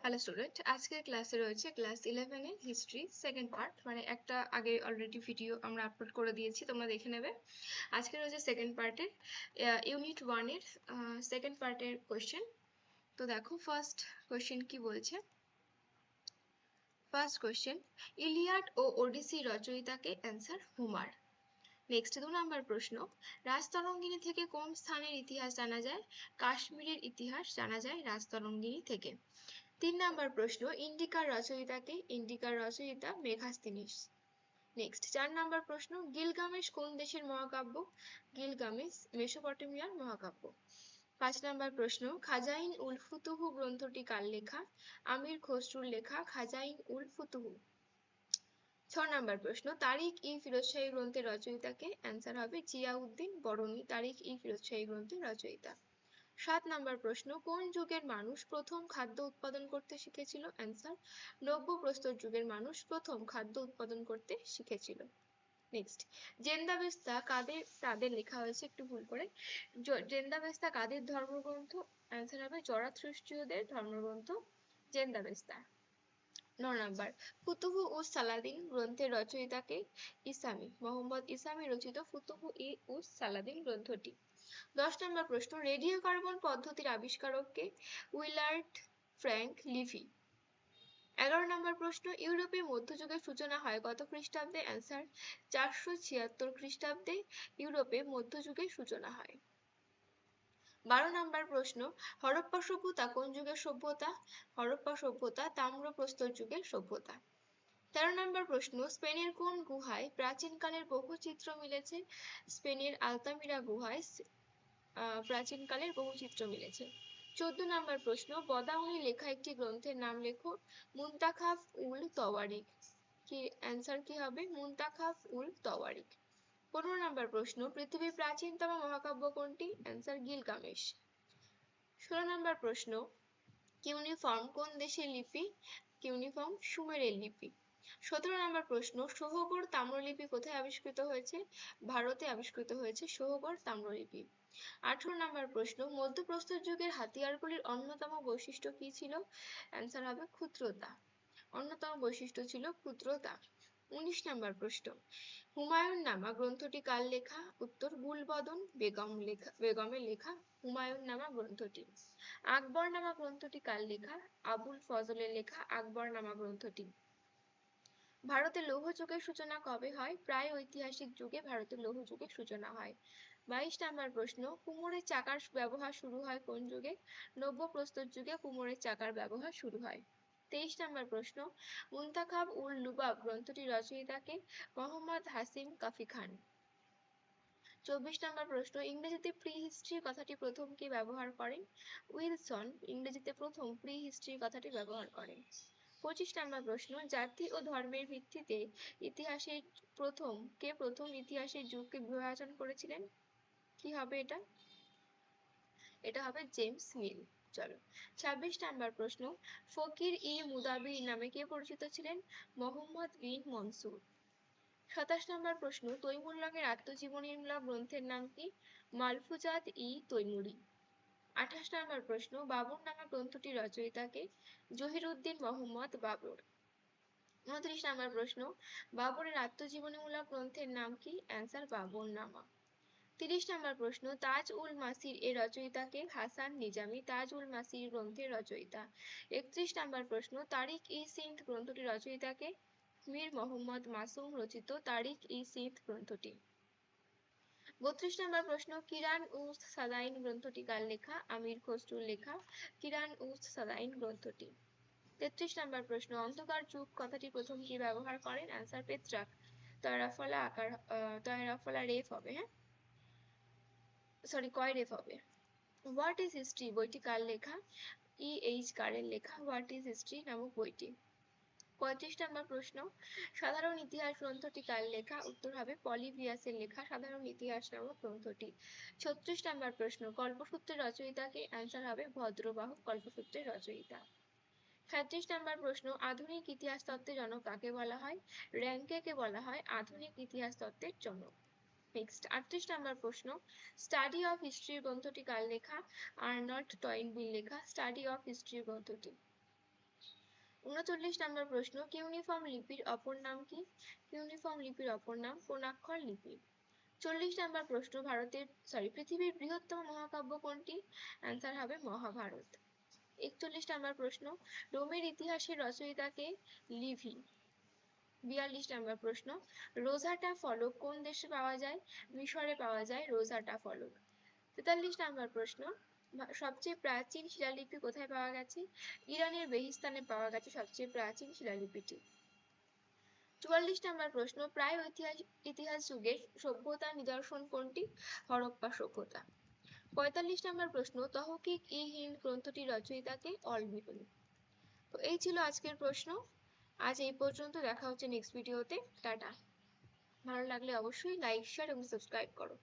Hello student, আজকের ক্লাসে রয়েছে ক্লাস 11 এর হিস্ট্রি সেকেন্ড পার্ট। মানে একটা আগে অলরেডি ভিডিও আমরা আপলোড করে দিয়েছি, তোমরা দেখে নেবে। আজকে রয়েছে সেকেন্ড পার্টের ইউনিট 1 এর সেকেন্ড পার্টের কোশ্চেন। তো দেখো ফার্স্ট কোশ্চেন কি বলছে। ফার্স্ট কোশ্চেন, ইলিয়াড ও ওডিসি রচয়িতাকে অ্যান্সার হোমার। নেক্সট 2 নম্বর প্রশ্ন, রাজতরঙ্গিনী থেকে কোন স্থানের ইতিহাস জানা যায়? কাশ্মীরের ইতিহাস জানা যায় রাজতরঙ্গিনী থেকে। 3 নম্বর প্রশ্ন, ইন্ডিকার রচয়িতাকে? ইন্ডিকার রচয়িতা মেঘাস্তিনিস। নেক্সট 4 নম্বর প্রশ্ন, গিলগামেশ কোন দেশের মহাকাব্য? গিলগামেশ মেসোপটেমিয়ার মহাকাব্য। 5 নম্বর প্রশ্ন, খাজাইন উল ফুতুহু গ্রন্থটি কার লেখা? আমির খসরুর লেখা খাজাইন উল ফুতুহু। 6 নম্বর প্রশ্ন, তারিখ ই ফিরোজ শাহী গ্রন্থের রচয়িতাকে? অ্যান্সার হবে জিয়াউদ্দিন বরনী তারিখ ই ফিরোজ শাহী গ্রন্থের রচয়িতা। 7 নম্বর প্রশ্ন, কোন যুগের মানুষ প্রথম খাদ্য উৎপাদন করতে শিখেছিল? অ্যান্সার নব্য প্রস্তর যুগের মানুষ প্রথম খাদ্য উৎপাদন করতে শিখেছিল। নেক্সট, জেন্দাবেস্তা কাদের? তাদের লেখা হয়েছে একটু ভুল করে। জেন্দাবেস্তা কাদের ধর্মগ্রন্থ? অ্যান্সার হবে জরাথ্রুষ্ট্রীয়দের ধর্মগ্রন্থ জেন্দাবেস্তা। 9 নাম্বার, ফুতুহু উস সালাদিন গ্রন্থের রচয়িতাকে? ইসামি মোহাম্মদ ইসামি রচিত ফুতুহু ই উস সালাদিন গ্রন্থটি। 10 নম্বর প্রশ্ন, রেডিও কার্বন পদ্ধতির আবিষ্কারক কে? Willard Frank Libby. 11 নম্বর প্রশ্ন, ইউরোপে মধ্যযুগের সূচনা হয় কত খ্রিস্টাব্দে? অ্যান্সার 476 খ্রিস্টাব্দে ইউরোপে মধ্যযুগের সূচনা হয়। 12 নম্বর প্রশ্ন, হরপ্পা সভ্যতা কোন যুগের সভ্যতা? হরপ্পা সভ্যতা তাম্রপ্রস্তর যুগের সভ্যতা। 13 নম্বর প্রশ্ন, স্পেনের কোন গুহায় প্রাচীনকালের বহু চিত্র মিলেছে? স্পেনের আলতামিরা গুহায় প্রাচীনকালের বহু চিত্র মিলেছে। 14 নম্বর প্রশ্ন, বদাউনি লেখা একটি গ্রন্থের নাম লেখো। মুনতাখাফ উল তওয়ারিক। কি অ্যান্সার কি হবে? মুনতাখাফ উল তওয়ারিক। 15 নম্বর প্রশ্ন, পৃথিবীর প্রাচীনতম মহাকাব্য কোনটি? Answer Gilgamesh. 16 নম্বর প্রশ্ন, কিউনিফর্ম কোন দেশের লিপি? কিউনিফর্ম সুমেরের লিপি। 17 নম্বর প্রশ্ন, সোহগড় তাম্রলিপি কোথায় আবিষ্কৃত হয়েছে? ভারতে আবিষ্কৃত হয়েছে সোহগড় তাম্রলিপি। 18 নম্বর প্রশ্ন, মধ্যপ্রস্তর যুগের হাতিয়ারগুলির অন্যতম বৈশিষ্ট্য কি ছিল? অ্যান্সার হবে ক্ষুদ্রতা। অন্যতম বৈশিষ্ট্য ছিল ক্ষুদ্রতা। 19 নম্বর প্রশ্ন, হুমায়ুন নামা গ্রন্থটি কার লেখা? উত্তর গুলবদন বেগমের লেখা হুমায়ুন নামা গ্রন্থটি। আকবর নামা গ্রন্থটি কার লেখা? আবুল ফজলের লেখা আকবর নামা গ্রন্থটি। ভারতের লৌহ যুগের সূচনা কবে হয়? প্রায় ঐতিহাসিক যুগে ভারতের লৌহ যুগের সূচনা হয়। 22 নম্বর প্রশ্ন, কুমোরের চাকার ব্যবহার শুরু হয় কোন যুগে? নব্য প্রস্তর যুগে কুমোরের চাকার ব্যবহার শুরু হয়। 23 নম্বর প্রশ্ন, মুনতাখাব উল লুবাব গ্রন্থটির রচয়িতাকে? মোহাম্মদ হাসিম কাফি খান। 24 নম্বর প্রশ্ন, ইংরেজিতে প্রি হিস্ট্রি কথাটি প্রথম কে ব্যবহার করেন? উইলসন ইংরেজিতে প্রথম প্রি হিস্ট্রি কথাটি ব্যবহার করেন। 25 নম্বর প্রশ্ন, জাতি ও ধর্মের ভিত্তিতে ইতিহাসের প্রথম ইতিহাসের যুগকে বিভাজন করেছিলেন? কি হবে এটা? এটা হবে জেমস মিল। চলো 26 নাম্বার প্রশ্ন, ফকির ই মুদাবির নামে কে পরিচিত ছিলেন? মোহাম্মদ বিন মনসুর। 27 নম্বর প্রশ্ন, তৈমুরলকের আত্মজীবনীমূলক গ্রন্থের নাম কি? মালফুজাত ই তৈমুরি। 28 নম্বর প্রশ্ন, বাবর নামা গ্রন্থটির রচয়িতাকে? জহিরুদ্দিন মোহাম্মদ বাবর। 29 নম্বর প্রশ্ন, বাবরের আত্মজীবনীমূলক গ্রন্থের নাম কি? অ্যান্সার বাবর নামা। 30 নম্বর প্রশ্ন, তাজ উল মাসির এর রচয়িতাকে? হাসান নিজামি তাজ উল মাসির গ্রন্থের রচয়িতা। 31 নম্বর প্রশ্ন, তারিখ ই সিন্ধ গ্রন্থটির রচয়িতাকে? মীর মোহাম্মদ মাসুম রচিত তারিখ ই সিন্ধ গ্রন্থটি। 32 নম্বর প্রশ্ন, কিরান উস সাদাইন গ্রন্থটি কার লেখা? আমির খসরুর লেখা কিরান উস সাদাইন গ্রন্থটি। 33 নম্বর প্রশ্ন, অন্ধকার যুগ কথাটি প্রথম কি ব্যবহার করেন? Answer Petrarch. তয়রাফলা রেফ হবে, হ্যাঁ সরি কয় রেফ হবে। হোয়াট ইজ হিস্ট্রি বইটি কার লেখা? ই এইচ কারের লেখা হোয়াট ইজ হিস্ট্রি নামক বইটি। 35 নম্বর প্রশ্ন, সাধারণ ইতিহাস গ্রন্থটি কার লেখা? উত্তর হবে পলিবিয়াসের লেখা সাধারণ ইতিহাস নামক গ্রন্থটি। 36 নম্বর প্রশ্ন, কল্পসূত্রের রচয়িতাকে? অ্যান্সার হবে ভদ্রবাহু কল্পসূত্রের রচয়িতা। 37 নম্বর প্রশ্ন, আধুনিক ইতিহাস তত্ত্বের জনক কাকে বলা হয়? র্যাঙ্কেকে বলা হয় আধুনিক ইতিহাস তত্ত্বের জনক। নেক্সট 38 নম্বর প্রশ্ন, স্টাডি অফ হিস্ট্রি গ্রন্থটি কার লেখা? আর্নল্ড টয়েনবির লেখা স্টাডি অফ হিস্ট্রি গ্রন্থটি। 39 নম্বর প্রশ্ন, কিউনিফর্ম লিপির অপর নাম কি? কিউনিফর্ম লিপির অপর নাম কোণাক্ষর লিপি। 40 নম্বর প্রশ্ন, পৃথিবীর বৃহত্তম মহাকাব্য কোনটি? অ্যান্সার হবে মহাভারত। 41 নম্বর প্রশ্ন, রোমের ইতিহাসের রচয়িতা কে? লিভি। 42 নম্বর প্রশ্ন, রোজাটা ফলক কোন দেশে পাওয়া যায়? মিশরে পাওয়া যায় রোজাটা ফলক। 43 নম্বর প্রশ্ন, সবচেয়ে প্রাচীন শিলালিপি কোথায় পাওয়া গেছে? ইরানের বেহিস্তানে পাওয়া গেছে সবচেয়ে প্রাচীন শিলালিপিটি। 44 নম্বর প্রশ্ন, প্রায় ইতিহাস যুগের সভ্যতার নিদর্শন কোনটি? হরপ্পা সভ্যতা। 45 নম্বর প্রশ্ন, তহকিক-ই-হিন্দ গ্রন্থটির রচয়িতা কে? অল-বিরুনি। তো এই ছিল আজকের প্রশ্ন। আজ এই পর্যন্ত, দেখা হচ্ছে নেক্সট ভিডিওতে। টাটা। ভালো লাগলে অবশ্যই লাইক, শেয়ার এবং সাবস্ক্রাইব করো।